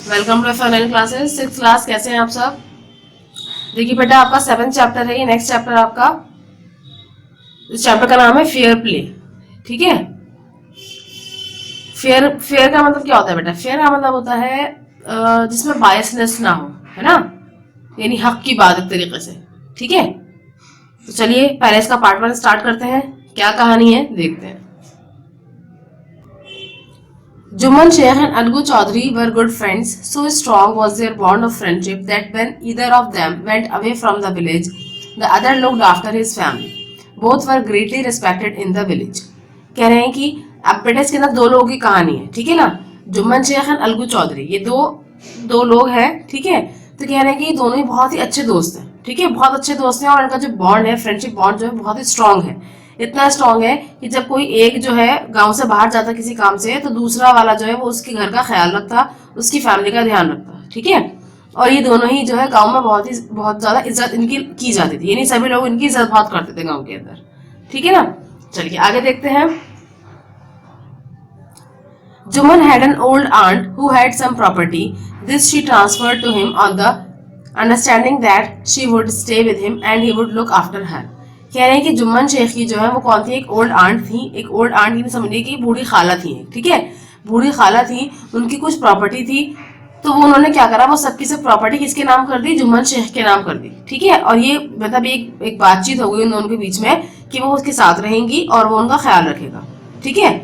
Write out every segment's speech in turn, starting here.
Welcome to online classes 6th class. कैसे हैं आप सब? देखिए बेटा, आपका 7th चैप्टर है ये। नेक्स्ट चैप्टर आपका, इस चैप्टर का नाम है फेयर प्ले। ठीक है। फेयर फेयर का मतलब क्या होता है बेटा? फेयर का मतलब होता है जिसमें बायसनेस ना हो, है ना, यानी हक की बात एक तरीके से। ठीक है। तो चलिए पहले इसका पार्ट 1 स्टार्ट करते हैं। क्या कहानी है देखते हैं। Juman Sheikh and Algu Chaudhary were good friends. So strong was their bond of friendship that when either of them went away from the village, the other looked after his family. Both were greatly respected in the village. कह रहे हैं कि अब बेटा इसके अंदर दो लोगों की कहानी है। ठीक है ना। जुम्मन शेख और अलगू चौधरी, ये दो लोग हैं। ठीक है। तो कह रहे हैं कि ये दोनों ही बहुत ही अच्छे दोस्त हैं। ठीक है, बहुत अच्छे दोस्त हैं और इनका जो बॉन्ड है, फ्रेंडशिप बॉन्ड जो है बहुत ही स्ट्रांग है। इतना स्ट्रांग है कि जब कोई एक जो है गांव से बाहर जाता किसी काम से, तो दूसरा वाला जो है वो उसके घर का ख्याल रखता, उसकी फैमिली का ध्यान रखता। ठीक है। और ये दोनों ही जो है गांव में बहुत ज्यादा इज्जत इनकी की जाती थी, यानी सभी लोग इनकी इज्जत बहुत करते थे गांव के अंदर। ठीक है ना। चलिए आगे देखते हैं। Juman had an old aunt who had some property. This she transferred to him on the understanding that she would stay with him and he would look after her. कह रहे हैं कि जुम्मन शेख की जो है वो कौन थी? एक ओल्ड आंट थी। एक ओल्ड आंट की समझिए कि बूढ़ी खाला थी। ठीक है, बूढ़ी खाला थी, उनकी कुछ प्रॉपर्टी थी। तो वो उन्होंने क्या करा, वो सबकी सब प्रॉपर्टी किसके नाम कर दी? जुम्मन शेख के नाम कर दी। ठीक है। और ये मतलब एक बातचीत हो गई उन दोनों के बीच में कि वो उसके साथ रहेंगी और वो उनका ख्याल रखेगा। ठीक है।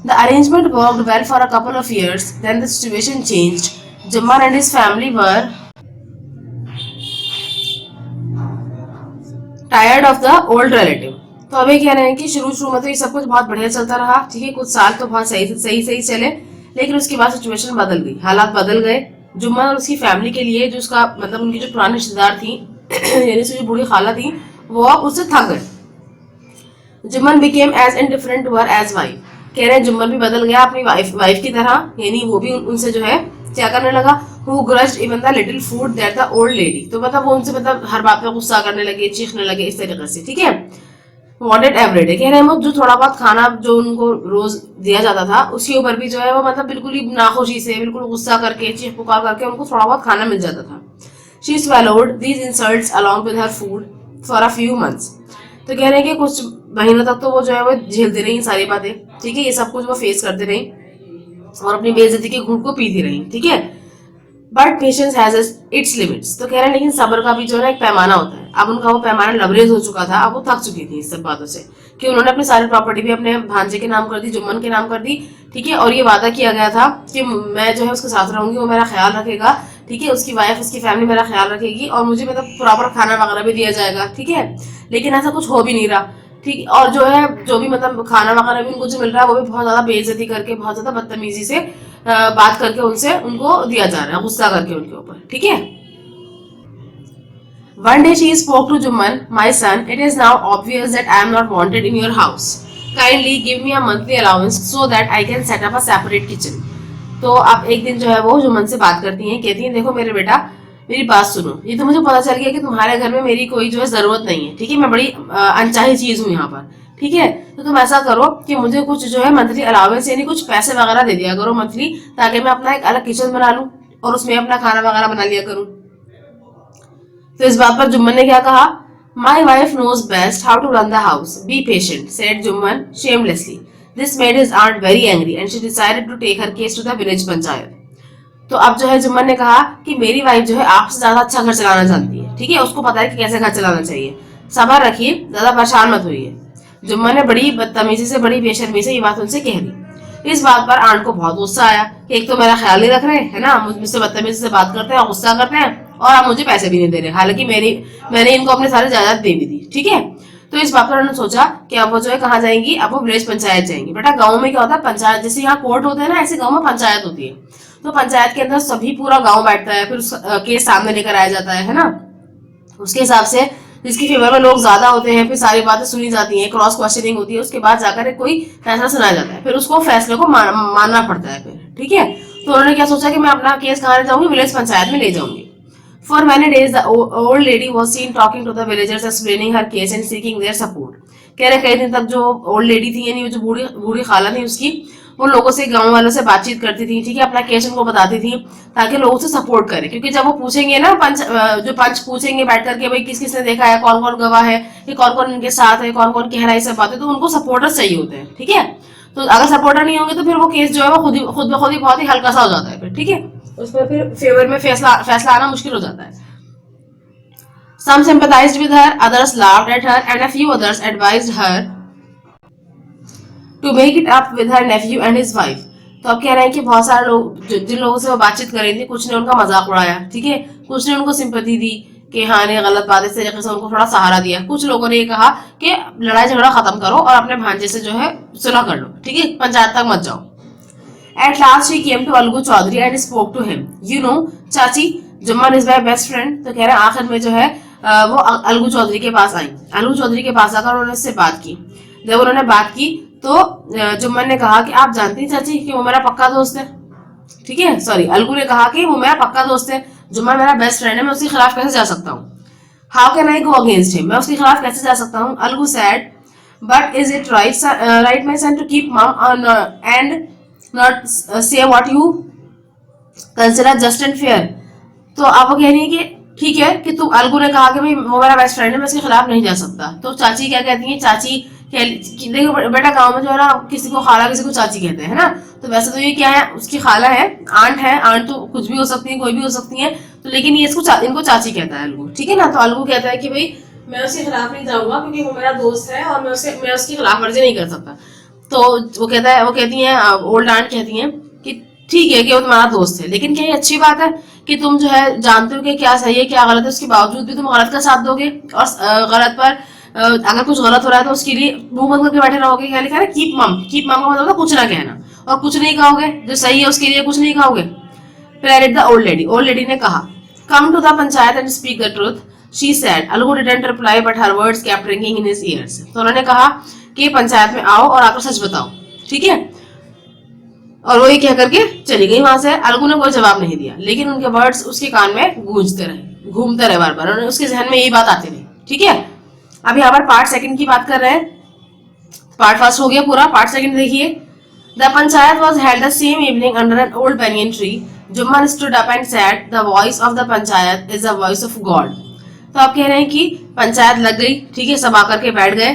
The arrangement worked well for a couple of years. Then the situation changed. Jumman and his family were tired of the old relative. तो अभी कह रहे हैं कि शुरू में तो ये सब कुछ बहुत बढ़िया चलता रहा। ठीक है, कुछ साल तो बहुत सही चले, लेकिन उसके बाद सिचुएशन बदल गई, हालात बदल गए। जुम्मन और उसकी फैमिली के लिए जो उसका मतलब उनकी जो पुरानी रिश्तेदार थी यानी उसकी जो बूढ़ी खाला थी, वो अब उससे थक गए। Jumman became as indifferent to her as wife. कह रहे हैं जुम्मन भी बदल गया अपनी वाइफ की तरह, यानी वो भी उनसे जो है क्या करने लगा? Who grudged even the little food that the old lady. तो मतलब वो उनसे मतलब हर बात पे गुस्सा करने लगे, चीखने लगे, इस तरीके से। ठीक है। वांटेड एवरीडे, कह रहे हैं वो जो थोड़ा बहुत खाना जो उनको रोज दिया जाता था उसके ऊपर भी जो है वो मतलब बिल्कुल ही नाखुशी से, बिल्कुल गुस्सा करके, चीख पुकार करके उनको थोड़ा बहुत खाना मिल जाता था। She swallowed these insults along with her food for a few months. तो कह रहे हैं कि कुछ महीनों तक तो वो जो है वो झेलती रही सारी बातें। ठीक है, ये सब कुछ वो फेस करते रही और अपनी बेइज्जती के घूंट को पीती रही। ठीक है। But patience has its limits. तो कह रहे हैं लेकिन सब्र का भी जो है ना एक पैमाना होता है। अब उनका वो पैमाना लबरेज हो चुका था, अब वो थक चुकी थी इस सब बातों से कि उन्होंने अपनी सारी प्रॉपर्टी भी अपने भांजे के नाम कर दी, जुम्मन के नाम कर दी। ठीक है। और ये वादा किया गया था कि मैं जो है उसके साथ रहूंगी, वो मेरा ख्याल रखेगा। ठीक है, उसकी वाइफ, उसकी फैमिली मेरा ख्याल रखेगी और मुझे मतलब प्रॉपर खाना वगैरह भी दिया जाएगा। ठीक है। लेकिन ऐसा कुछ हो भी नहीं रहा। ठीक। और जो है जो भी मतलब खाना वगैरह भी उनको जो मिल रहा है वो भी बहुत ज्यादा बेइज्जती करके, बहुत ज्यादा बदतमीजी से बात करके उनसे उनको दिया जा रहा है, गुस्सा करके उनके ऊपर। ठीक है। One day she spoke to Juman, my son, it is now obvious that I am not wanted in your house. Kindly give me a monthly allowance so that I can set up a separate kitchen. तो अब एक दिन जो है वो जुम्मन से बात करती हैं, कहती हैं देखो मेरे बेटा, मेरी बात सुनो। ये तो मुझे पता चल गया कि तुम्हारे घर में मेरी कोई जो है जरूरत नहीं है। ठीक है, मैं बड़ी अनचाही चीज हूँ यहाँ पर। ठीक है। तो तुम ऐसा करो कि मुझे कुछ जो है मंथली अलाउंस यानी कुछ पैसे वगैरह दे दिया करो मंथली, ताकि मैं अपना एक अलग किचन बना लूँ और उसमें अपना खाना वगैरह बना लिया करूँ। तो इस बात पर जुम्मन ने क्या कहा? My wife knows best how to run the house, be patient, said Jumman shamelessly. This made his aunt very angry and she decided to take her case to the village panchayat. तो अब जो है जुम्मन ने कहा कि मेरी वाइफ जो है आपसे ज्यादा अच्छा घर चलाना जानती है। ठीक है, उसको पता है कि कैसे घर चलाना चाहिए। सब्र रखिए, ज्यादा परेशान मत होइए। जुम्मन ने बड़ी बदतमीजी से, बड़ी बेशर्मी से ये बात उनसे कह दी। इस बात पर आंट को बहुत गुस्सा आया कि एक तो मेरा ख्याल नहीं रख रहे है ना, मुझसे बदतमीजी से बात करते हैं, गुस्सा करते हैं और आप मुझे पैसे भी नहीं दे रहे, हालांकि मैंने इनको अपने सारे जायदाद दे भी दी। ठीक है। तो इस बात पर उन्होंने सोचा कि अब वो जो है कहाँ जाएंगी? अब वो विलेज पंचायत जाएंगी। बेटा गाँव में क्या होता है, पंचायत जैसे यहाँ कोर्ट होते हैं ना, ऐसे गाँव में पंचायत होती है। तो पंचायत के अंदर सभी पूरा गाँव बैठता है, फिर केस सामने लेकर आया जाता है ना। उसके हिसाब से जिसकी फेवर में लोग ज्यादा होते हैं, फिर सारी बातें सुनी जाती हैं, क्रॉस क्वेश्चनिंग होती है, उसके बाद जाकर कोई फैसला सुनाया जाता है, फिर उसको फैसले को मानना पड़ता है फिर। ठीक है। तो उन्होंने क्या सोचा कि मैं अपना केस कहाँ ले जाऊंगी? विलेज पंचायत में ले जाऊंगी। For many days, the old lady was seen talking to the villagers, explaining her case and seeking their support. कह रहे कई दिन तक जो ओल्ड लेडी थी यानी जो बूढ़ी खाला थी उसकी, वो लोगों से, गांव वालों से बातचीत करती थी, ठीक है, अपना केस उनको बताती थी ताकि लोगों से सपोर्ट करे। क्योंकि जब वो पूछेंगे ना, जो पंच पूछेंगे बैठ करके भाई किस किसने देखा है, कौन कौन गवाह है, कि कौन कौन इनके साथ है, कौन कौन कह रहा है, सब बातें, तो उनको सपोर्टर्स चाहिए होते हैं, ठीक है। तो अगर सपोर्टर नहीं होंगे तो फिर वो केस जो है वो खुद ब खुद ही बहुत ही हल्का सा हो जाता है फिर, ठीक है, उसमें फिर फेवर में फैसला आना मुश्किल हो जाता है। Some sympathized with her, others laughed at her, and a few others advised her to make it up with her nephew and his wife. तो अब कह रहे हैं कि बहुत सारे लोग जिन लोगों से वो बातचीत कर रही थी, कुछ ने उनका मजाक उड़ाया, ठीक है, कुछ ने उनको सिंपैथी दी कि हाँ नहीं गलत बात है, इस तरीके से उनको थोड़ा सहारा दिया। कुछ लोगों ने ये कहा कि लड़ाई झगड़ा खत्म करो और अपने भांजे से जो है सुलह कर लो, ठीक है, पंचायत तक मत जाओ। At last she came to Algu Chaudhary and spoke to him. You know, चाची, Jumman is my best friend. तो कह रहे हैं आखिर में जो है वो अलगू चौधरी के पास आई। अलगू चौधरी के पास आकर उन्होंने उससे बात की। जब उन्होंने बात की तो जुम्मन ने कहा कि आप जानती हैं चाची कि वो मेरा पक्का दोस्त है, ठीक है, सॉरी, अलगू ने कहा कि वो मेरा पक्का दोस्त है, जुम्मन मेरा बेस्ट फ्रेंड है, मैं उसके खिलाफ कैसे जा सकता हूँ? How can I go against him? मैं उसके खिलाफ कैसे जा सकता हूँ? Algu said, but is it right my son to keep mum and not say what you consider just and fair? तो आप वो कह रही है कि ठीक है कि तू, अलगू ने कहा कि भाई वो मेरा बेस्ट फ्रेंड है, मैं उसके खिलाफ नहीं जा सकता। तो चाची क्या कहती है? चाची देखो बेटा, गांव में जो है ना किसी को खाला किसी को चाची कहते हैं ना, तो वैसे तो ये क्या है, उसकी खाला है, आंट तो कुछ भी हो सकती है, कोई भी हो सकती है, तो लेकिन ये इनको चाची कहता है अलगू, ठीक है ना। तो अलगू कहता है कि भाई मैं उसके खिलाफ नहीं जाऊंगा क्योंकि वो मेरा दोस्त है और मैं उसकी खिलाफ वर्जी नहीं कर सकता। तो वो कहती है, ओल्ड आंट कहती है कि ठीक है कि वो तुम्हारा दोस्त है, लेकिन क्या ये अच्छी बात है कि तुम जो है जानते हो कि क्या सही है क्या गलत है, उसके बावजूद भी तुम गलत का साथ दोगे और गलत पर अगर कुछ गलत हो रहा है तो उसके लिए मुंह बंद करके बैठे रहोगे? क्या लिखा है? कीप मम का मतलब था कुछ ना कहना, और कुछ नहीं कहोगे, जो सही है उसके लिए कुछ नहीं कहोगे। फिर द ओल्ड लेडी ने कहा, come to the panchayat and speak the truth, she said. Algu didn't reply but her words kept ringing in his ears. तो उन्होंने कहा कि पंचायत में आओ और आकर सच बताओ, ठीक है, और वो ये कह करके चली गई वहां से। अलगू ने कोई जवाब नहीं दिया, लेकिन उनके वर्ड्स उसके कान में गूंजते रहे, घूमते रहे, बार बार उसके जहन में यही बात आती रही, ठीक है। अब यहाँ पर पार्ट सेकंड की बात कर रहे हैं, पार्ट फर्स्ट हो गया पूरा, पार्ट सेकंड देखिए। The panchayat was held the same evening under an old banyan tree. Jumman stood up and said, the voice of the panchayat is the voice of God. तो आप कह रहे हैं कि पंचायत लग गई, ठीक है, सब आकर के बैठ गए,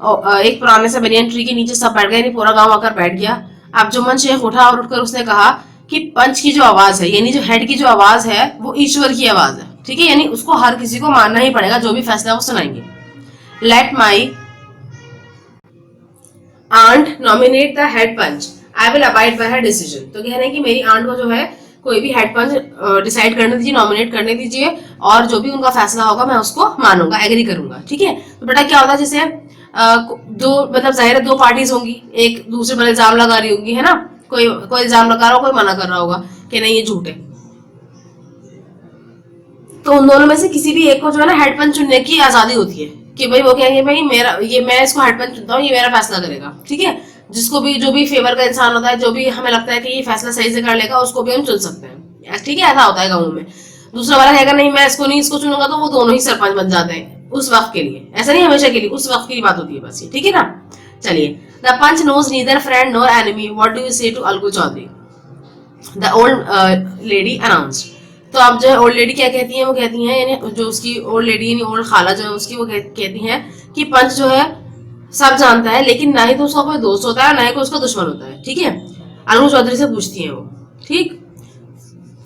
और एक पुराने से बेनियन ट्री के नीचे सब बैठ गए, पूरा गांव आकर बैठ गया। अब जुम्मन शेख उठा और उठकर उसने कहा कि पंच की जो आवाज है, यानी जो हेड की जो आवाज है, वो ईश्वर की आवाज है, ठीक है, यानी उसको हर किसी को मानना ही पड़ेगा, जो भी फैसला वो सुनाएंगे। Let my aunt nominate the head punch. I will abide by her decision. तो कह रहे हैं कि मेरी आंट को जो है कोई भी हेड पंच डिसाइड करने दीजिए, नॉमिनेट करने दीजिए, और जो भी उनका फैसला होगा मैं उसको मानूंगा, एग्री करूंगा, ठीक है। तो बेटा क्या होता है, जैसे दो, मतलब जाहिर है दो पार्टीज होंगी, एक दूसरे पर इल्जाम लगा रही होंगी, है ना, कोई इल्जाम लगा रहा होगा, कोई मना कर रहा होगा कि नहीं ये झूठ है, तो उन दोनों में से किसी भी एक को जो है ना हेड पंच चुनने की आजादी होती है कि भाई वो कहेंगे भाई मैं इसको हेड पंच चुनता हूँ, ये मेरा फैसला करेगा, ठीक है। जिसको भी, जो भी फेवर का इंसान होता है, जो भी हमें लगता है कि ये फैसला सही से कर लेगा, उसको भी हम चुन सकते हैं, ठीक है, ऐसा होता है गाँव में। दूसरा वाला कहेगा नहीं मैं इसको चुनूंगा, तो वो दोनों ही सरपंच बन जाते हैं उस वक्त के लिए, ऐसा नहीं हमेशा के लिए, उस वक्त की बात होती है बस ये, ठीक है ना। चलिए, the panch knows neither friend nor enemy, what do you say to Algu Chaudhary, the old lady announced. तो अब जो है ओल्ड लेडी क्या कहती है, वो कहती हैं, यानी जो उसकी ओल्ड लेडी यानी ओल्ड खाला जो है उसकी, वो कहती हैं कि पंच जो है सब जानता है, लेकिन ना ही तो उसका कोई दोस्त होता है, ना ही कोई उसका दुश्मन होता है, ठीक है। अलगू चौधरी से पूछती हैं वो, ठीक।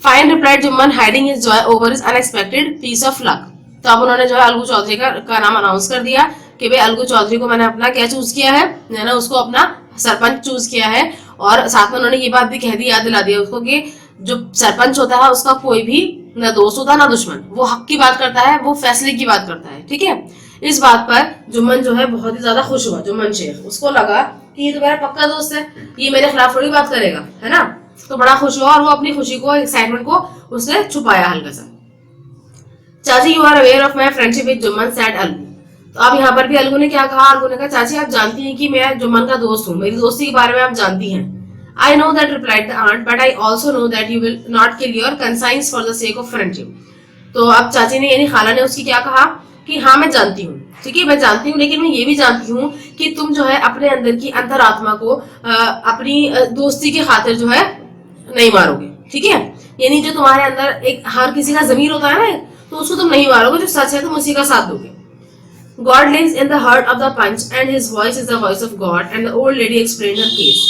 Fine replied Jumman, hiding his joy over his unexpected piece of luck. तो अब उन्होंने जो है अलगू चौधरी का नाम अनाउंस कर दिया कि भाई अलगू चौधरी को मैंने अपना क्या चूज किया है, मैंने उसको अपना सरपंच चूज किया है, और साथ में उन्होंने ये बात भी कह दी, याद दिला दिया उसको कि जो सरपंच होता है उसका कोई भी ना दोस्त होता ना दुश्मन, वो हक की बात करता है, वो फैसले की बात करता है, ठीक है। इस बात पर जुम्मन जो है बहुत ही ज्यादा खुश हुआ, जुम्मन शेख, उसको लगा कि ये तो मेरा पक्का दोस्त है, ये मेरे खिलाफ थोड़ी बात करेगा, है ना। तो बड़ा खुश हुआ और वो अपनी खुशी को, एक्साइटमेंट को उसने छुपाया हल्का सा। चाची, you are aware of my friendship with Jumman, said Algu. तो अब यहाँ पर भी अलगू ने क्या कहा, अलगू ने कहा चाची आप जानती हैं कि मैं जुम्मन का दोस्त हूँ, मेरी दोस्ती के बारे में आप जानती हैं। I know that, replied the aunt, but I also know that you will not kill your conscience for the sake of friendship. तो अब चाची ने यानी खाला ने उसकी क्या कहा कि हाँ मैं जानती हूँ ठीक है, मैं जानती हूँ, लेकिन मैं ये भी जानती हूँ कि तुम जो है अपने अंदर की अंतरात्मा को अपनी दोस्ती की खातिर जो है नहीं मारोगे। ठीक है, यानी जो तुम्हारे अंदर एक हर किसी का जमीर होता है ना, तो उसको तुम नहीं मारोगे, जो सच है तुम उसी का साथ दोगे। God lives in the heart of the punch and his voice is the voice of God and the old lady explained her case।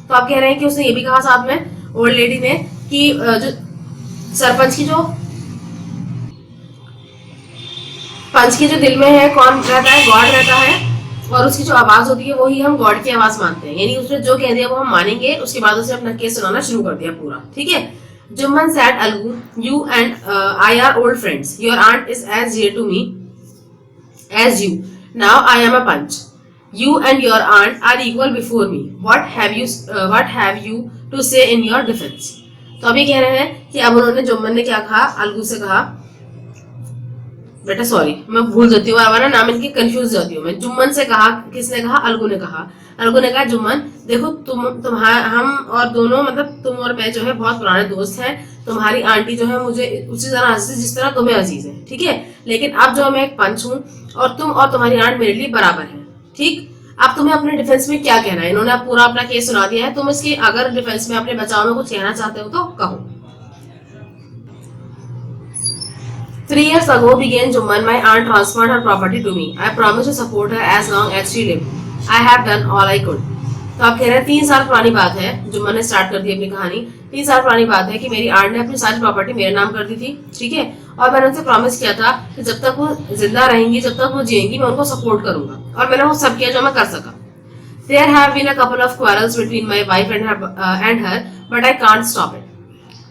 तो आप कह रहे हैं कि उसने ये भी कहा साथ में ओल्ड लेडी ने कि जो सरपंच की जो पंच के जो दिल में है कौन रहता है, गॉड रहता है, और उसकी जो आवाज होती है वही हम गॉड की आवाज मानते हैं। यानी उसने जो कह दिया वो हम मानेंगे। उसके बाद उसने अपना केस सुनाना शुरू कर दिया पूरा। ठीक है, Jumman said Algu, you and I are old friends, your aunt is as dear to me as you, now I am a punch, you and your aunt are equal before me, what have you to say in your defense। तो अभी कह रहे हैं कि अब उन्होंने जुम्मन ने क्या कहा, अलगू से कहा, बेटा सॉरी मैं भूल जाती हूँ ना, नाम इनके कंफ्यूज जाती हूँ मैं। जुम्मन से कहा, किसने कहा, अलगू ने कहा। अलगू ने कहा जुम्मन देखो हम और दोनों मतलब तुम और मैं जो है बहुत पुराने दोस्त हैं। तुम्हारी आंटी जो है मुझे उसी तरह अजीज जिस तरह तुम्हें अजीज है। ठीक है, लेकिन अब जो मैं एक पंच हूँ और तुम और तुम्हारी आंट मेरे लिए बराबर है। ठीक, अब तुम्हें अपने डिफेंस में क्या कहना है? इन्होंने अब पूरा अपना केस सुना दिया है, तुम इसके अगर डिफेंस में अपने बचाव में कुछ कहना चाहते हो तो कहो। 3 years ago began Jumman, my aunt transferred her property to me. I promised to support her as long as she lived. I have done all I could। तो आप कह रहे हैं 3 साल पुरानी बात है, जुम्मन ने स्टार्ट कर दी अपनी कहानी। 3 साल पुरानी बात है कि मेरी आंट ने अपनी सारी प्रॉपर्टी मेरे नाम कर दी थी। ठीक है, और मैंने उनसे प्रॉमिस किया था कि जब तक वो जिंदा रहेंगी, जब तक वो जिएंगी, मैं उनको सपोर्ट करूंगा, और मैंने वो सब किया जो मैं कर सका। There have been a couple of quarrels between my wife and her, but I can't stop it।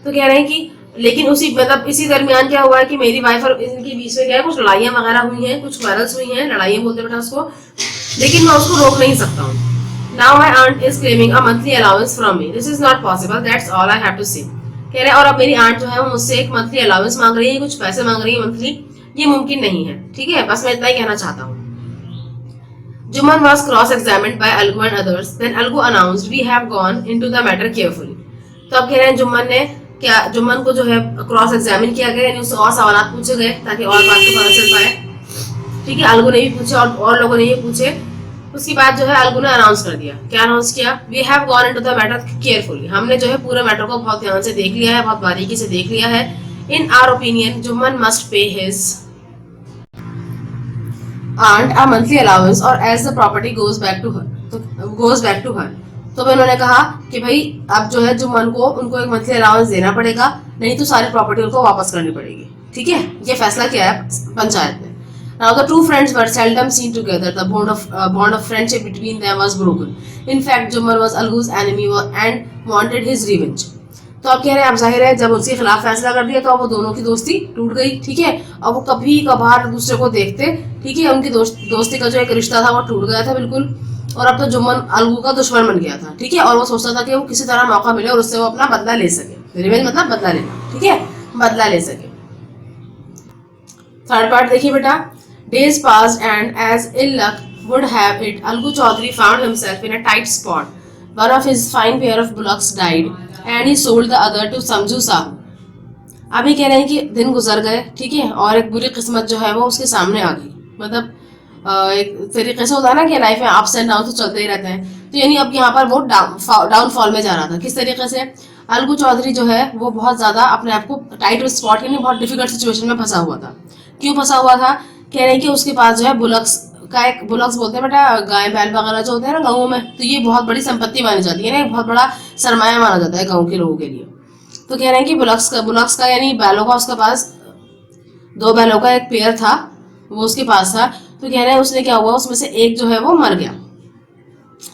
तो कह रहे हैं कि लेकिन इसी दरमियान क्या हुआ है कि मेरी वाइफ और इनके बीच में क्या है, कुछ लड़ाइयाँ वगैरह हुई हैं, कुछ क्वारल्स हुई हैं, लड़ाइयाँ बोलते बेटा उसको, लेकिन मैं उसको रोक नहीं सकता हूँ। Now my aunt is claiming a monthly allowance from me. This is not possible. That's all I have to say। कह रहे हैं और अब मेरी आंट जो है वो मुझसे एक मंथली अलाउंस मांग रही है, कुछ पैसे मांग रही है मंथली। ये मुमकिन नहीं है। ठीक है, बस मैं इतना ही कहना चाहता हूँ। Juman was cross-examined by Algu and others. Then Algu announced, "We have gone into the matter carefully." तो अब कह रहे हैं जुम्मन को जो है क्रॉस एग्जामिन किया गया, यानी उससे और सवाल पूछे गए ताकि और बात को पता चल पाए। ठीक है, अलगू ने भी पूछे और लोगों ने ये पूछे। उसके बाद जो है अलगू ने अनाउंस कर दिया। क्या अनाउंस किया? We have gone into the matter carefully. हमने जो है पूरे मैटर को बहुत ध्यान से देख लिया है, बहुत बारीकी से देख लिया है। In our opinion Jumman must pay his aunt a monthly allowance or as the property goes back to her। तो उन्होंने कहा कि भाई अब जो है जुम्मन को उनको एक मंथली अलाउंस देना पड़ेगा, नहीं तो सारी प्रॉपर्टी उनको वापस करनी पड़ेगी। ठीक है, ये फैसला किया है पंचायत ने। Now the two friends were seldom seen together. The bond of friendship between them was broken. In fact, Jumman was Algu's enemy and wanted his revenge। तो अब कह रहे हैं, अब जाहिर है जब उसके खिलाफ फैसला कर दिया तो अब वो दोनों की दोस्ती टूट गई। ठीक है, अब वो कभी कभार दूसरे को देखते। ठीक है, उनकी दोस्ती का जो एक रिश्ता था वो टूट गया था बिल्कुल। और अब तो जुम्मन अलगू का दुश्मन बन गया था। ठीक है, और वो सोचता था कि वो किसी तरह मौका मिले और उससे वो अपना बदला ले सके। रिवेंज मतलब बदला लेना। ठीक है, बदला ले सके। थर्ड पार्ट देखिए बेटा। Days passed and as ill luck would have it, Algu Chaudhary found himself in a tight spot. One of his fine pair of bullocks died and he sold the other to Samju Sahu। अभी कह रहे हैं कि दिन गुजर गए। ठीक है, और एक बुरी किस्मत जो है वो उसके सामने आ गई। मतलब एक तरीके से होता है ना कि लाइफ में अप्स एंड डाउन तो चलते ही रहते हैं। तो यानी अब यहाँ पर वो डाउनफॉल में जा रहा था। किस तरीके से? अलगू चौधरी जो है वो बहुत ज्यादा अपने आप को टाइट स्पॉट यानी बहुत डिफिकल्ट सिचुएशन में फंसा हुआ था। क्यों फंसा हुआ था? कह रहे हैं कि उसके पास जो है बुलक्स बोलते हैं बेटा, गाय बैल वगैरह जो होते हैं ना गाँवों में, तो ये बहुत बड़ी संपत्ति मानी जाती है ना, बहुत बड़ा सरमाया माना जाता है गाँव के लोगों के लिए। तो कह रहे हैं कि बुलक्स का यानी बैलों का उसके पास 2 बैलों का एक पेयर था, वो उसके पास था। तो कह रहे हैं उसने क्या हुआ, उसमें से एक जो है वो मर गया,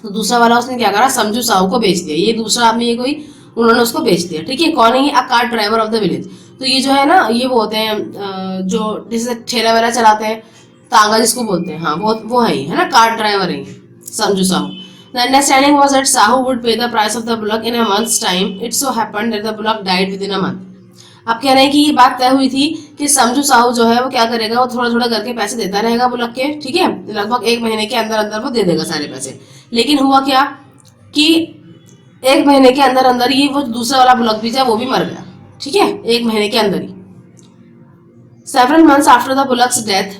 तो दूसरा वाला उसने क्या करा, समझू साहू को बेच दिया। ये दूसरा आदमी कोई उन्होंने उसको बेच दिया। ठीक है, कौन है ये? A car driver of the village. तो ये जो है ना, ये वो होते हैं जो जैसे ठेला वेला चलाते हैं, तांगा जिसको बोलते हैं। हाँ, वो है ना, कार ड्राइवर है समझू Sahu. The understanding was that Sahu would pay the price of the bullock in a month's time. It so happened that the bullock died within a month। अब कह रहे हैं कि ये बात तय हुई थी कि समझू साहू जो है वो क्या करेगा, वो थोड़ा थोड़ा करके पैसे देता रहेगा बुलक के। ठीक है, लगभग 1 महीने के अंदर अंदर वो दे देगा सारे पैसे। लेकिन हुआ क्या कि 1 महीने के अंदर अंदर ही वो दूसरा वाला बुलक भी था वो भी मर गया। ठीक है, 1 महीने के अंदर ही। Several months after the bullock's death,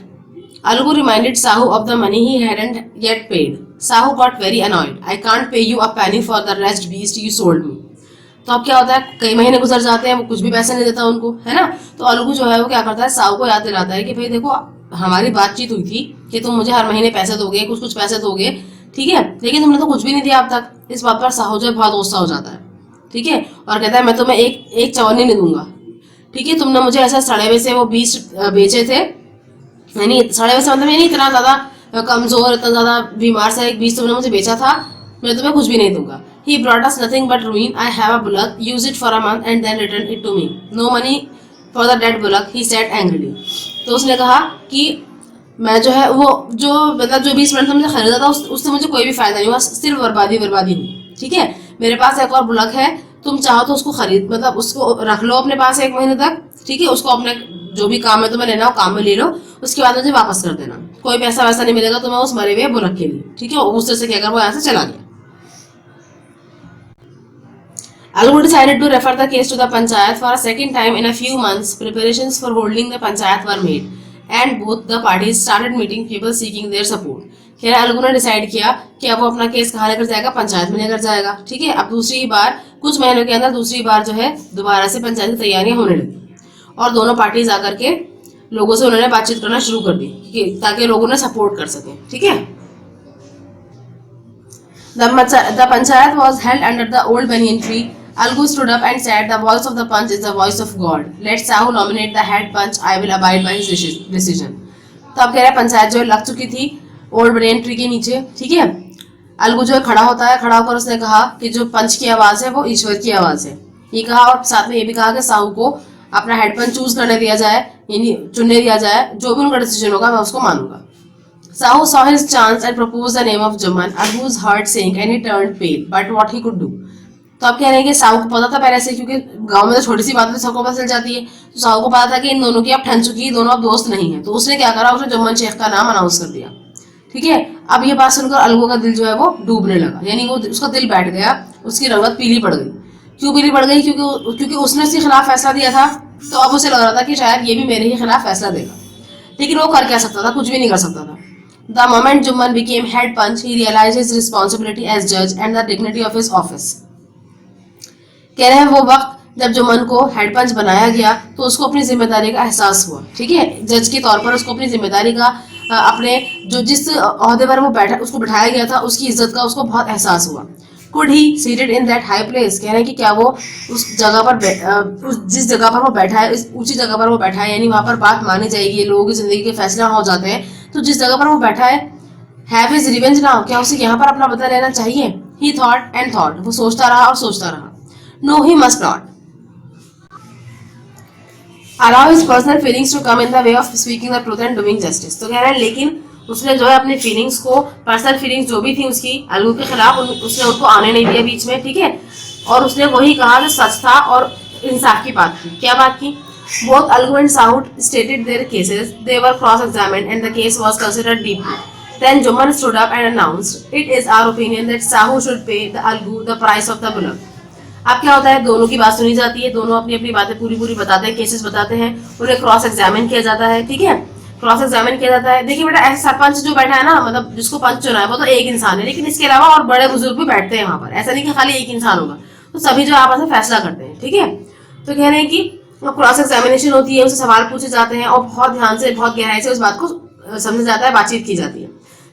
Algu reminded Sahu of the money he hadn't yet paid. Sahu got very annoyed. I can't pay you a penny for the wretched beast you sold me. तो अब क्या होता है, कई महीने गुजर जाते हैं, वो कुछ भी पैसे नहीं देता उनको, है ना। तो अलगू जो है वो क्या करता है, साहू को याद दिलाता है कि भाई देखो हमारी बातचीत हुई थी कि तुम मुझे हर महीने पैसे दोगे, कुछ कुछ पैसे दोगे, ठीक है, लेकिन तुमने तो कुछ भी नहीं दिया अब तक। इस बात पर साहू जो है बहुत गुस्सा हो जाता है, ठीक है, और कहता है मैं तुम्हें एक चवन्नी नहीं दूंगा, ठीक है, तुमने मुझे ऐसा सड़े हुए से वो बीज बेचे थे, यानी सड़े हुए से मतलब यानी इतना ज्यादा कमजोर, इतना ज्यादा बीमार सा एक बीज तुमने मुझे बेचा था, मैं तुम्हें कुछ भी नहीं दूंगा। He brought us nothing but ruin. I have a bullock. Use it for a month and then return it to me. No money for the dead bullock. He said angrily. तो उसने कहा कि मैं जो है वो जो मतलब जो 20 मिनट मुझे खरीदा था उससे मुझे कोई भी फायदा नहीं हुआ, सिर्फ बर्बादी हुई, ठीक है। मेरे पास एक और बुलक है, तुम चाहो तो उसको खरीद मतलब उसको रख लो अपने पास 1 महीने तक, ठीक है, उसको अपने जो भी काम है तुम्हें लेना हो काम में ले लो, उसके बाद मुझे वापस कर देना, कोई पैसा वैसा नहीं मिलेगा तुम्हें उस मरे हुए बुलक के लिए, ठीक है। उससे से कहकर वो यहाँ से चला गया। Algu decided to refer the case to the panchayat for a second time in a few months. Preparations for holding the panchayat were made, and both the parties started meeting people seeking their support. फिर अलगू ने decide किया कि अब वो अपना case कहाँ लेकर जाएगा, पंचायत में लेकर जाएगा, ठीक है। अब दूसरी बार कुछ महीनों के अंदर दूसरी बार जो है दोबारा से पंचायत की तैयारियां होने लगी और दोनों पार्टीज आकर के लोगों से उन्होंने बातचीत करना शुरू कर दी ताकि लोगों ने सपोर्ट कर सके, ठीक है। The panchayat was held under the old banyan tree. Algu stood up and said, "The voice of the punch is the voice of God. Let Sahu nominate the head punch. I will abide by his decision." तो अब कह रहा है पंचायत जो लग चुकी थी old banyan tree के नीचे, ठीक है। अलगू जो है खड़ा होता है, खड़ा होकर उसने कहा कि जो पंच की आवाज है वो ईश्वर की आवाज है, ये कहा और साथ में ये भी कहा कि साहू को अपना हेड पंच चूज करने दिया जाए, यानी चुनने दिया जाए, जो भी उनका डिसीजन होगा मैं उसको मानूंगा। Sahu saw his chance and proposed the name of Juman. Algu's heart sank and he turned pale. But what he could do? तो अब कह रहे हैं कि साहू को पता था पहले से, क्योंकि गांव में तो छोटी सी बात सबको पता चल जाती है, तो साहू को पता था कि इन दोनों की अब ठन चुकी है, दोनों अब दोस्त नहीं है। तो उसने क्या करा, उसने जुम्मन शेख का नाम अनाउंस कर दिया, ठीक है। अब ये बात सुनकर अलगू का दिल जो है वो डूबने लगा, यानी वो उसका दिल बैठ गया, उसकी रंगत पीली पड़ गई। क्यों पीली पड़ गई? क्योंकि उसने उसके खिलाफ फैसला दिया था, तो अब उसे लग रहा था कि शायद ये भी मेरे ही खिलाफ फैसला देगा, लेकिन वो कर क्या सकता था, कुछ भी नहीं कर सकता था। The moment Juman became head punch, he realized his responsibility as judge and the dignity of his office. कह रहे हैं वो वक्त जब जुम्मन को हेड पंच बनाया गया तो उसको अपनी जिम्मेदारी का एहसास हुआ, ठीक है। जज के तौर पर उसको अपनी जिम्मेदारी का, अपने जो जिस ओहदे पर वो बैठा उसको बिठाया गया था उसकी इज्जत का उसको बहुत एहसास हुआ। Could he seated in that high place? कह रहे हैं कि क्या वो उस जगह पर जिस जगह पर वो बैठा है, इस ऊंची जगह पर वो बैठा है, यानी वहां पर बात मानी जाएगी, लोगों की जिंदगी के फैसले हो जाते हैं, तो जिस जगह पर वो बैठा है, हैव हिज रिवेंज नाउ, क्या उसे यहाँ पर अपना बदला लेना चाहिए? He thought and thought, वो सोचता रहा और सोचता रहा। No, he must not allow his personal feelings to come in the way of speaking the truth and doing justice. तो कह रहे हैं लेकिन उसने जो है अपनी फीलिंग्स को, पर्सनल फीलिंग्स जो भी थी उसकी अलगू के खिलाफ, उसने उनको आने नहीं दिया बीच में, ठीक है। और उसने वही कहा जो सच था और इंसाफ की बात की। क्या बात की? Both Algu and Sahu stated their cases. They were cross-examined and the case was considered deeply. Then Juman stood up and announced, "It is our opinion that Sahu should pay the Algu the price of the bullock." अब क्या होता है, दोनों की बात सुनी जाती है, दोनों अपनी अपनी बातें पूरी पूरी बताते हैं, केसेस बताते हैं, उन्हें क्रॉस एग्जामिन किया जाता है, ठीक है, क्रॉस एग्जामिन किया जाता है। देखिए बेटा, ऐसा सरपंच जो बैठा है ना, मतलब जिसको पंच चुना है वो तो एक इंसान है, लेकिन इसके अलावा और बड़े बुजुर्ग भी बैठते हैं वहां पर, ऐसा नहीं कि खाली एक इंसान होगा, तो सभी जो आपस में फैसला करते हैं, ठीक है। तो कह रहे हैं कि क्रॉस एग्जामिनेशन होती है, उनसे सवाल पूछे जाते हैं और बहुत ध्यान से, बहुत गहराई से उस बात को समझा जाता है, बातचीत की जाती है।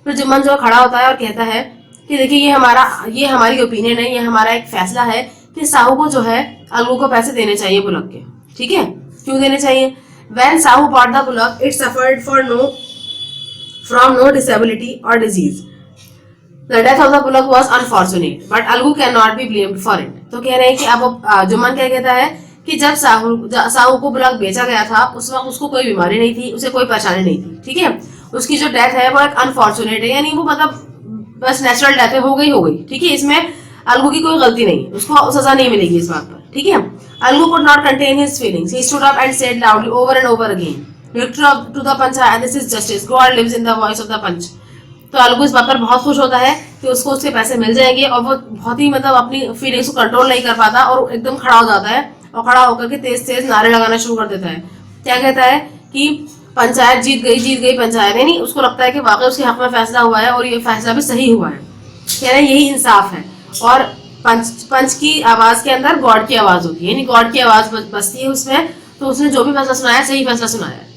फिर जुम्मन जो खड़ा होता है और कहता है कि देखिए ये हमारी ओपिनियन है, ये हमारा एक फैसला है कि साहू को जो है अलगू को पैसे देने चाहिए बुलक के, ठीक है। क्यों देने चाहिए? When Sahu bought the bullock, it suffered from no disability or disease. The death of the bullock was unfortunate, but Algu cannot be blamed for it. तो कह रहे हैं कि अब जुम्मन क्या कहता है कि जब साहू को बुलक बेचा गया था उस वक्त उसको कोई बीमारी नहीं थी, उसे कोई परेशानी नहीं थी, ठीक है। उसकी जो डेथ है वो एक अनफॉर्चुनेट है, यानी वो मतलब बस नेचुरल डेथ हो गई, ठीक है। इसमें अलगू की कोई गलती नहीं, उसको सजा नहीं मिलेगी इस बात पर, ठीक है। Algu could not contain his feelings. He stood up and said loudly over and over again, "Look to the panchayat, this is justice. God lives in the voice of the punch." तो अलगू इस बात पर बहुत खुश होता है कि उसको उसके पैसे मिल जाएंगे, और वो बहुत ही मतलब अपनी फीलिंग्स को कंट्रोल नहीं कर पाता और एकदम खड़ा हो जाता है और खड़ा होकर के तेज तेज नारे लगाना शुरू कर देता है। क्या कहता है कि पंचायत जीत गई पंचायत, यानी उसको लगता है कि वाकई उसके हक में फैसला हुआ है और ये फैसला भी सही हुआ है, कह रहे हैं यही इंसाफ है। और पंच की आवाज के अंदर गॉड की आवाज होती है, यानी गॉड की आवाज बसती है उसमें, तो उसने जो भी फैसला सुनाया सही फैसला सुनाया है।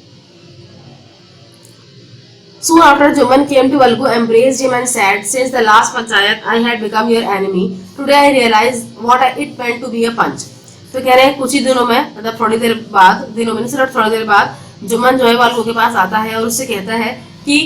Soon after, Juman came to Algu, embraced him and said, "Since the last panchayat, I had become your enemy. Today I realized what it meant to be a पंच." तो कह रहे हैं कुछ ही दिनों में, मतलब थोड़ी देर बाद, दिनों में सिर्फ थोड़ी देर बाद, जुम्मन जो है वाल्गू के पास आता है और उससे कहता है कि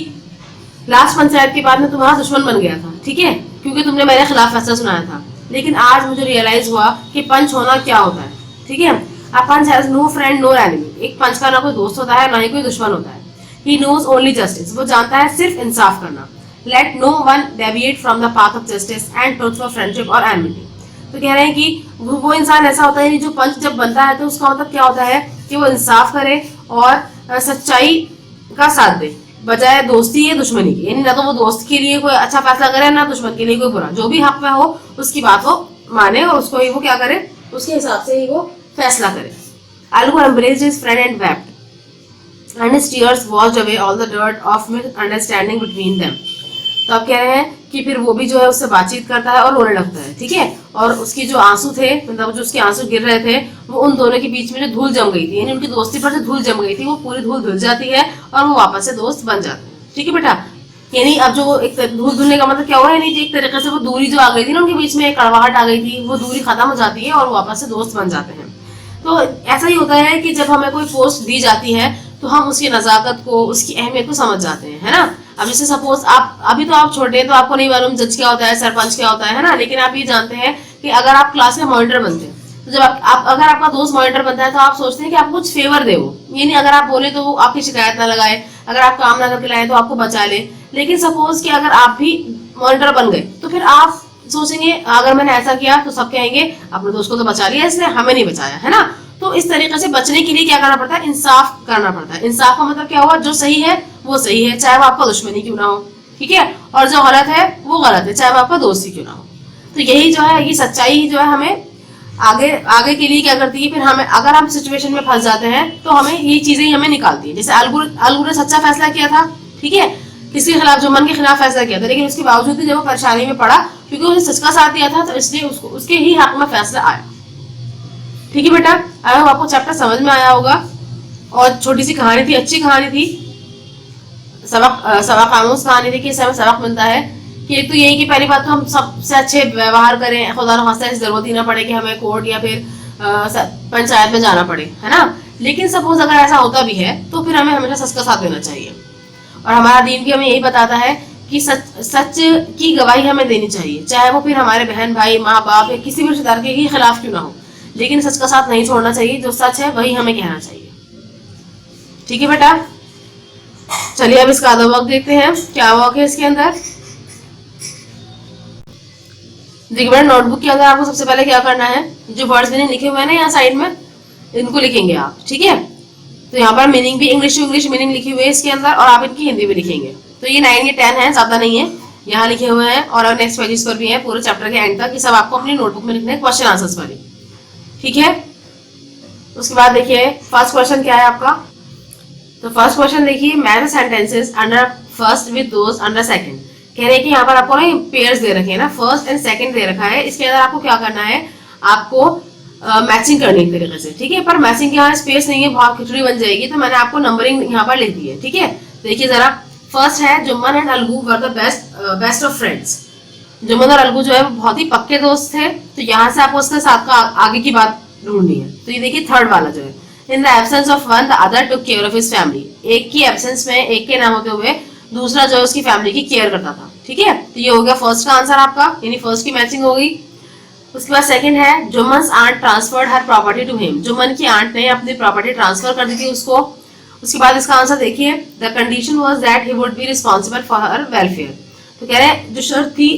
लास्ट पंचायत के बाद मैं तुम्हारा दुश्मन बन गया था, ठीक है, क्योंकि तुमने मेरे खिलाफ फैसला सुनाया था, लेकिन आज मुझे रियलाइज हुआ कि पंच होना क्या होता है, ठीक है। A panch has no friend no enemy, एक पंच का ना कोई दोस्त होता है ना ही कोई दुश्मन होता है। He knows only justice, वो जानता है सिर्फ इंसाफ करना। Let no one deviate from the path of justice and truth for friendship or enmity। तो कह रहे हैं कि वो इंसान ऐसा होता है जो पंच जब बनता है तो उसका मतलब क्या होता है कि वो इंसाफ करे और सच्चाई का साथ दे, बजाय दोस्ती या दुश्मनी की, यानी ना तो वो दोस्त के लिए कोई अच्छा फैसला करे ना दुश्मन के लिए कोई बुरा, जो भी हक में हो उसकी बात वो माने और उसको ही वो क्या करे, उसके हिसाब से ही वो फैसला करे। Algu embraced his friend and wept, and his tears washed away all the dirt of misunderstanding between them। तो अब कह रहे हैं कि फिर वो भी जो है उससे बातचीत करता है और रोने लगता है, ठीक है, और उसकी जो आंसू थे, मतलब जो उसके आंसू गिर रहे थे, वो उन दोनों के बीच में जो धूल जम गई थी, यानी उनकी दोस्ती पर जो धूल जम गई थी वो पूरी धूल धुल जाती है और वो वापस से दोस्त बन जाते हैं, ठीक है बेटा। यानी अब जो एक धूल धुलने का मतलब क्या हुआ, यानी एक तरीके से वो दूरी जो आ गई थी ना उनके बीच में, एक कड़वाहट आ गई थी, वो दूरी खत्म हो जाती है और वापस से दोस्त बन जाते हैं। तो ऐसा ही होता है कि जब हमें कोई पोस्ट दी जाती है तो हम उसकी नजाकत को, उसकी अहमियत को समझ जाते हैं, है ना। अब जैसे सपोज आप अभी तो आप छोटे हैं तो आपको नहीं मालूम जज क्या होता है, सरपंच क्या होता है ना, लेकिन आप ये जानते हैं कि अगर आप क्लास में मॉनिटर बनते हैं तो जब आप अगर आपका दोस्त मॉनिटर बनता है तो आप सोचते हैं कि आपको कुछ फेवर दे, वो ये नहीं अगर आप बोले तो वो आपकी शिकायत ना लगाए, अगर आप काम ना करके लाए तो आपको बचा ले। लेकिन सपोज कि अगर आप भी मॉनिटर बन गए तो फिर आप सोचेंगे अगर मैंने ऐसा किया तो सब कहेंगे अपने दोस्त को तो बचा लिया इसने, हमें नहीं बचाया, है ना। तो इस तरीके से बचने के लिए क्या करना पड़ता है, इंसाफ करना पड़ता है। इंसाफ का मतलब क्या हुआ, जो सही है वो सही है चाहे वो आपका दुश्मनी क्यों ना हो, ठीक है, और जो गलत है वो गलत है चाहे वो आपका दोस्त ही क्यों ना हो। तो यही जो है, ये सच्चाई जो है हमें आगे आगे के लिए क्या करती है, फिर हमें अगर हम सिचुएशन में फंस जाते हैं तो हमें ये चीजें ही हमें निकालती है। जैसे अलगू ने सच्चा फैसला किया था, ठीक है, किसके खिलाफ, जुम्मन के खिलाफ फैसला किया था, लेकिन उसके बावजूद भी जब वो परेशानी में पड़ा क्योंकि उसने सच का साथ दिया था तो इसलिए उसको उसके ही हक में फैसला आया, ठीक है बेटा। आई होप आपको चैप्टर समझ में आया होगा और छोटी सी कहानी थी, अच्छी कहानी थी, सबक आमूज कहानी थी कि इससे हमें सबक मिलता है कि एक तो यही कि पहली बात तो हम सबसे अच्छे व्यवहार करें, खुदा न खास्ता जरूरत ही ना पड़े कि हमें कोर्ट या फिर पंचायत में जाना पड़े, है ना। लेकिन सपोज अगर ऐसा होता भी है तो फिर हमें हमेशा सच का साथ देना चाहिए और हमारा दीन भी हमें यही बताता है कि सच की गवाही हमें देनी चाहिए, चाहे वो फिर हमारे बहन भाई माँ बाप या किसी भी रिश्तेदार के खिलाफ क्यों ना हो, लेकिन सच का साथ नहीं छोड़ना चाहिए, जो सच है वही हमें कहना चाहिए, ठीक है बेटा। चलिए अब इसका आधा वर्क देखते हैं, क्या वर्क है इसके अंदर। देखिए बेटा नोटबुक के अंदर आपको सबसे पहले क्या करना है, जो वर्ड्स मैंने लिखे हुए हैं ना यहाँ साइड में, इनको लिखेंगे आप, ठीक है। तो यहाँ पर मीनिंग भी इंग्लिश टू इंग्लिश मीनिंग लिखी हुई है इसके अंदर और आप इनकी हिंदी भी लिखेंगे। तो ये 9 या 10 है, ज्यादा नहीं है, यहाँ लिखे हुए हैं और नेक्स्ट पेजेस पर भी है पूरे चैप्टर के एंड तक, ये सब आपको अपनी नोटबुक में लिखने हैं क्वेश्चन आंसर्स वाली, ठीक है। उसके बाद देखिए फर्स्ट क्वेश्चन क्या है आपका, तो फर्स्ट क्वेश्चन देखिए match sentences under first with those under second. कह रहे हैं कि यहाँ पर आपको ना पेयर्स दे रखे हैं ना, फर्स्ट एंड सेकंड दे रखा है, इसके अंदर आपको क्या करना है, आपको मैचिंग करनी एक तरीके से, ठीक है। पर मैचिंग के यहाँ स्पेस नहीं है, बहुत खिचड़ी बन जाएगी, तो मैंने आपको नंबरिंग यहाँ पर लिख दी है, ठीक है। देखिए जरा, फर्स्ट है Jumman and Algu were the best of friends. Jumman और अलगू जो है वो बहुत ही पक्के दोस्त थे, तो यहाँ से आपको उसके साथ का आगे की बात ढूंढनी है। तो ये देखिए थर्ड वाला जो है, in the absence of one the other took care of his family. एक की एब्सेंस में, एक के ना होते हुए दूसरा जो है उसकी फैमिली की केयर करता था, ठीक है। तो ये हो गया फर्स्ट का आंसर आपका, यानी फर्स्ट की मैचिंग हो गई। उसके बाद सेकंड है Jumman's aunt transferred her property to him. Jumman की आंट ने अपनी प्रॉपर्टी ट्रांसफर कर दी थी उसको। उसके बाद इसका आंसर देखिए, the condition was that he would be responsible for her welfare. तो कह रहे हैं जो शर्त थी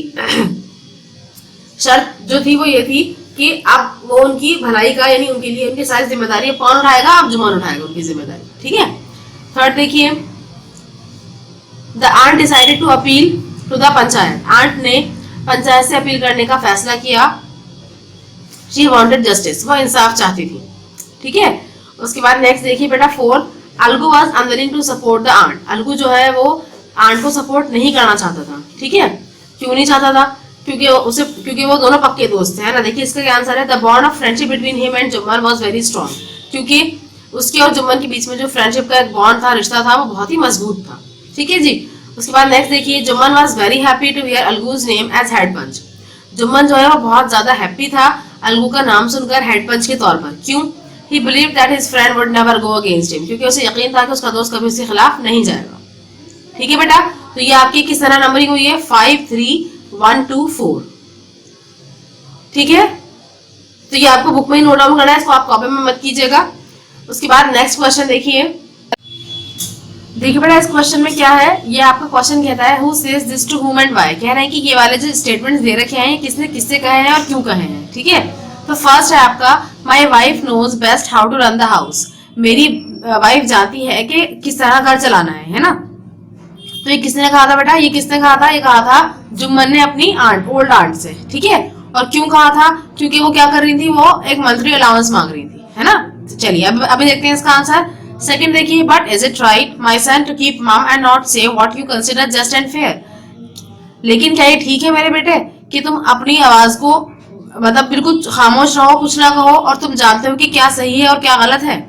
शर्त जो थी वो ये थी कि अब वो उनकी भलाई का, यानी उनके लिए उनकी सारी जिम्मेदारी कौन उठाएगा, अब जुम्मन उठाएगा उनकी जिम्मेदारी, ठीक है। थर्ड देखिए, the aunt decided to appeal to the panchayat. Aunt ने पंचायत से अपील करने का फैसला किया। शी वांटेड जस्टिस, वो इंसाफ चाहती थी, ठीक है। उसके बाद नेक्स्ट देखिए बेटा fourth, Algu was unwilling to support the aunt, Algu जो है वो आंट को सपोर्ट नहीं करना चाहता था, ठीक है। क्यों नहीं चाहता था? क्योंकि वो दोनों पक्के दोस्त हैं ना। देखिए इसका क्या आंसर है, the bond of friendship between him and Jumman was very strong, क्योंकि उसके और जुम्मन के बीच में जो फ्रेंडशिप का एक बॉन्ड था, रिश्ता था, वो बहुत ही मजबूत था, ठीक है जी। उसके बाद नेक्स्ट देखिए, Jumman was very happy to hear Algu's name as head panch, Jumman जो है वो बहुत ज्यादा हैप्पी था अलगू का नाम सुनकर हेड पंच के तौर पर। क्यों? ही believe that his friend would never go against him, क्योंकि उसे यकीन था कि उसका दोस्त कभी उसके खिलाफ नहीं जाएगा, ठीक है बेटा। तो ये आपकी किस तरह नंबरिंग हुई है, 5 3 1 2 4, ठीक है। तो ये आपको बुक में ही नोट डाउन करना है, इसको आप कॉपी में मत कीजिएगा। उसके बाद नेक्स्ट क्वेश्चन देखिए बेटा, इस क्वेश्चन में क्या है, ये आपका क्वेश्चन कहता है who says this to whom and why, कह रहे हैं कि ये वाले जो स्टेटमेंट्स दे रखे हैं किसने किससे कहे हैं और क्यों कहे हैं, ठीक है। तो फर्स्ट है आपका, my wife knows best how to run the house, मेरी वाइफ जानती है कि किस तरह घर चलाना है ना। तो ये किसने कहा था बेटा, ये किसने कहा था, ये कहा था जुम्मन ने अपनी आंट, ओल्ड आंट से, ठीक है। और क्यों कहा था? क्योंकि वो क्या कर रही थी, वो एक मंथली अलाउंस मांग रही थी, है ना। तो चलिए अभी देखते हैं इसका आंसर। सेकंड देखिए, but is it right my son to keep mum and not say what you consider just and fair, लेकिन क्या ये ठीक है मेरे बेटे कि तुम अपनी आवाज को मतलब बिल्कुल खामोश रहो, कुछ ना कहो, और तुम जानते हो कि क्या सही है और क्या गलत है।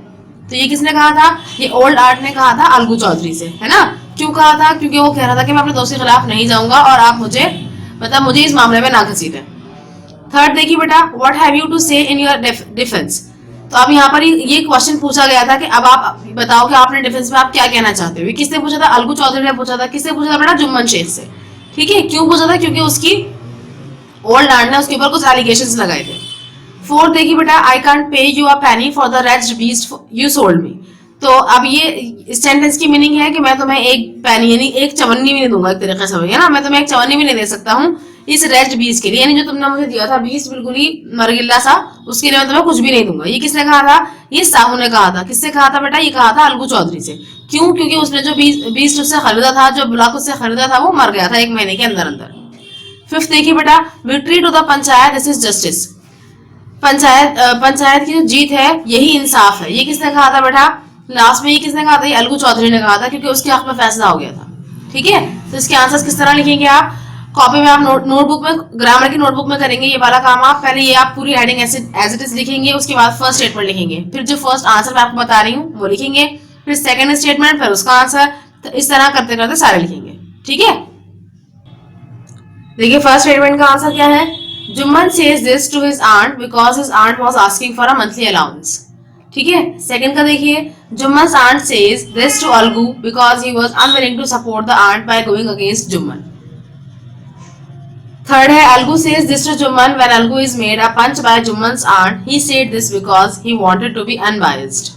तो ये किसने कहा था, ये ओल्ड आर्ट ने कहा था अलगू चौधरी से, है ना। क्यों कहा था? क्योंकि वो कह रहा था कि मैं अपने दोस्त के खिलाफ नहीं जाऊंगा और आप मुझे इस मामले में ना घसीटें। थर्ड देखिए बेटा, व्हाट हैव यू टू से इन योर डिफेंस, तो अब यहाँ पर ये क्वेश्चन पूछा गया था कि अब आप बताओ कि आपने डिफेंस में आप क्या कहना चाहते हो। किसने पूछा था? अलगू चौधरी ने पूछा था। किसने पूछा था बेटा? जुम्मन शेख से, ठीक है। क्यों पूछा था? क्योंकि उसकी ओल्ड आंट ने उसके ऊपर कुछ एलिगेशंस लगाए थे। फोर्थ देखिए बेटा, I can't pay you a penny for the rest beast you sold me, तो अब ये इस सेंटेंस की मीनिंग है कि मैं तुम्हें एक पेनी यानी एक चवन्नी भी नहीं दूंगा, एक तरीके से है ना, मैं तुम्हें एक चवन्नी भी नहीं दे सकता हूँ इस रेस्ट बीस के लिए, यानी जो तुमने मुझे दिया था बीस बिल्कुल ही मरगिल्ला सा, उसके लिए मैं तुम्हें कुछ भी नहीं दूंगा। ये किसने कहा था? ये साहू ने कहा था। किससे कहा था बेटा? ये कहा था अलगू चौधरी से। क्यों? क्योंकि उसने जो बीस उससे खरीदा था, जो ब्लॉक उससे खरीदा था, वो मर गया था 1 महीने के अंदर अंदर। फिफ्थ देखिए बेटा, victory to the panchayat this is justice, panchayat की जो जीत है यही इंसाफ है। ये किसने कहा था बेटा? लास्ट में ये किसने कहा था? ये अलगू चौधरी ने कहा था, क्योंकि उसके हक में फैसला हो गया था, ठीक है। तो इसके आंसर्स किस तरह लिखेंगे आप? कॉपी में आप नोटबुक में, ग्रामर की नोटबुक में करेंगे ये वाला काम। आप पहले ये आप पूरी हेडिंग एज इट इज लिखेंगे, उसके बाद फर्स्ट स्टेटमेंट लिखेंगे, फिर जो फर्स्ट आंसर मैं आपको बता रही हूँ वो लिखेंगे, फिर सेकंड स्टेटमेंट, फिर उसका आंसर। तो इस तरह करते करते सारे लिखेंगे, ठीक है। देखिए फर्स्ट स्टेटमेंट का आंसर क्या है, Jumman says this to his aunt because his aunt was asking for a monthly allowance, ठीक है। सेकंड का देखिए, Jumman aunt says this to Algu because he was unwilling to support the aunt by going against Jumman. Third है, Algu says this to Jumman when Algu is made a panch by Jumman's aunt, he said this because he wanted to be unbiased.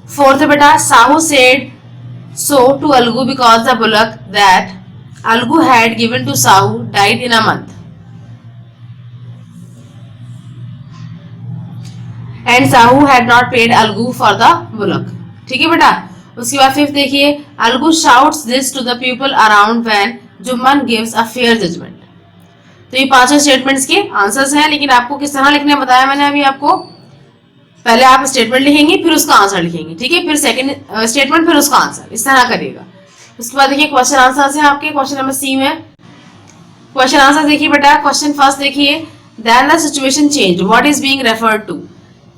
Fourth है बेटा, Sahu said so to Algu because the bullock that Algu had given to Sahu died in a month. And Sahu had not paid Algu for the bullock. ठीक है बेटा। उसके बाद fifth देखिए, Algu shouts this to the people around when Jumman gives a fair judgment. तो ये पांचों statements के आंसर्स हैं, लेकिन आपको किस तरह लिखने बताया मैंने अभी आपको। पहले आप स्टेटमेंट लिखेंगे, फिर उसका आंसर लिखेंगे, ठीक है। फिर सेकंड स्टेटमेंट, फिर उसका आंसर, इस तरह करिएगा। उसके बाद देखिए क्वेश्चन आंसर है आपके, क्वेश्चन नंबर सी में क्वेश्चन आंसर देखिए बेटा। क्वेश्चन फर्स्ट देखिए, then the situation change what is being referred to,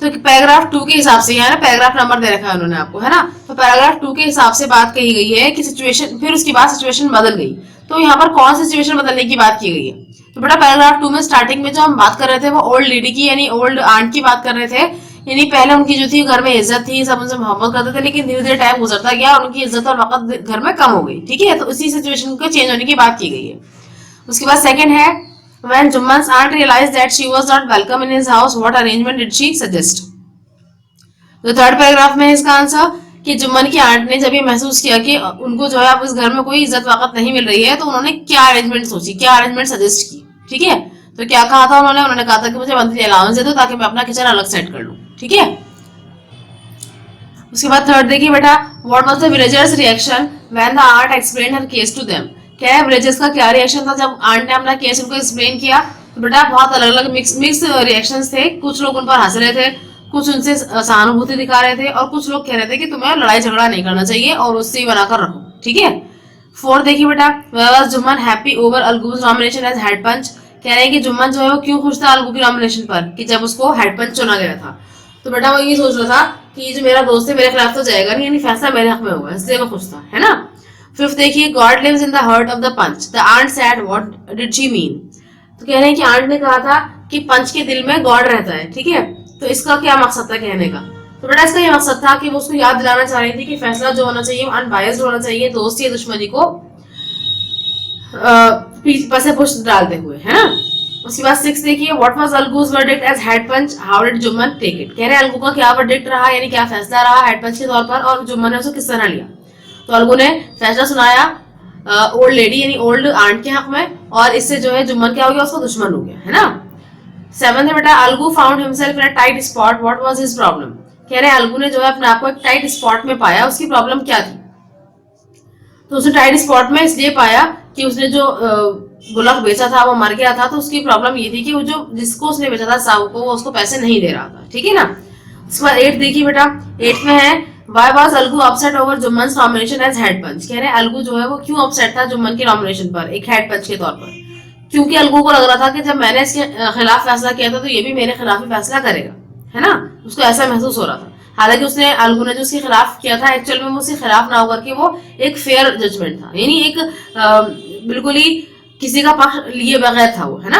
तो पैराग्राफ 2 के हिसाब से, यहाँ पैराग्राफ नंबर दे रखा है उन्होंने आपको, है ना। तो पैराग्राफ 2 के हिसाब से बात कही गई है कि सिचुएशन, फिर उसके बाद सिचुएशन बदल गई। तो यहाँ पर कौन सी सिचुएशन बदलने की बात की गई है? तो बेटा पैराग्राफ 2 में स्टार्टिंग में जो हम बात कर रहे थे वो ओल्ड लेडी की यानी ओल्ड आंट की बात कर रहे थे, यानी पहले उनकी जो थी घर में इज्जत थी, सब उनसे मोहब्बत करते थे, लेकिन धीरे धीरे टाइम गुजरता गया और उनकी इज्जत और वक्त घर में कम हो गई, ठीक है। तो उसी सिचुएशन को चेंज होने की बात की गई है। उसके बाद सेकंड है, when Jumman's aunt realized that she was not welcome in his house, what arrangement did she suggest? तो थर्ड पैराग्राफ में इसका आंसर कि जुम्मन की आंट ने जब ये महसूस किया कि उनको जो है अब इस घर में कोई इज्जत वक्त नहीं मिल रही है, तो उन्होंने क्या अरेंजमेंट सोची, क्या अरेंजमेंट सजेस्ट की, ठीक है। तो क्या कहा था उन्होंने कहा था कि मुझे मंथली अलाउंस दे दो ताकि मैं अपना किचन अलग सेट कर लूं, ठीक है। उसके बाद थर्ड देखिए बेटा, what was the villagers reaction when the aunt explained her case to them, क्या है विलेजर्स का क्या रिएक्शन था जब आंट ने अपना केस उनको एक्सप्लेन किया। तो बेटा बहुत अलग अलग मिक्स रिएक्शंस थे, कुछ लोग उन पर हंस रहे थे, कुछ उनसे सहानुभूति दिखा रहे थे और कुछ लोग कह रहे थे कि तुम्हें लड़ाई झगड़ा नहीं करना चाहिए और उससे ही बनाकर रखो, ठीक है। फोर्थ देखिए बेटा, was Jumman happy over Algu's nomination as head panch. कह रहे हैं कि जुम्मन जो है वो क्यों खुश था अलगू की नॉमिनेशन पर, कि जब उसको हेड पंच चुना गया था। तो बेटा वो ये सोच रहा था कि ये जो मेरा दोस्त है मेरे खिलाफ तो जाएगा नहीं, यानी फैसला मेरे हक में होगा, इसलिए वो खुश था, है ना। फिफ्थ देखिए, God lives in the heart of the panch, the aunt said what did she mean. तो कह रहे हैं कि आंट ने कहा था कि पंच के दिल में गॉड रहता है, ठीक है। तो इसका क्या मकसद था कहने का? तो बेटा इसका ये मकसद था कि वो उसको याद दिलाना चाह रही थी कि फैसला जो होना चाहिए अनबायस्ड होना चाहिए, दोस्ती या दुश्मनी को पसे पुष्ट डालते हुए, है ना। उसके बाद सिक्स देखिए, what was Algu's verdict as head panch, how did Jumman take it. कह रहे हैं अलगू का क्या वर्डिक्ट रहा, यानी क्या फैसला रहा हेड पंच के तौर पर, और जुम्मन ने उसे किस तरह लिया। तो अलगू ने फैसला सुनाया ओल्ड लेडी यानी ओल्ड आंट के हक में, और इससे जो है जुम्मन क्या हो गया, उसका दुश्मन हो गया, है ना। सेवंथ है बेटा, Algu found himself in a tight spot, what was his problem. कह रहे हैं अलगू ने जो है अपने आप को एक टाइट स्पॉट में पाया, उसकी प्रॉब्लम क्या थी। तो उसने टाइट स्पॉट में इसलिए पाया कि उसने जो गुलाब बेचा था वो मर गया था, तो उसकी प्रॉब्लम ये थी कि वो जो जिसको उसने बेचा था साहू को, वो उसको पैसे नहीं दे रहा था, ठीक है ना। उसके बाद एट देखिए बेटा, एट में है why was Algu upset over Jumman nomination as head panch. कह रहे हैं अलगू जो है वो क्यों अपसेट था जुम्मन के नॉमिनेशन पर एक हेड पंच के तौर पर, क्योंकि अलगू को लग रहा था कि जब मैंने इसके खिलाफ फैसला किया था तो ये भी मेरे खिलाफ ही फैसला करेगा, है ना। उसको ऐसा महसूस हो रहा था, हालांकि उसने अलगू ने जो उसके खिलाफ किया था एक्चुअल में वो उसके खिलाफ ना होकर के वो एक फेयर जजमेंट था, यानी एक बिल्कुल ही किसी का पक्ष लिए बगैर था वो, है ना।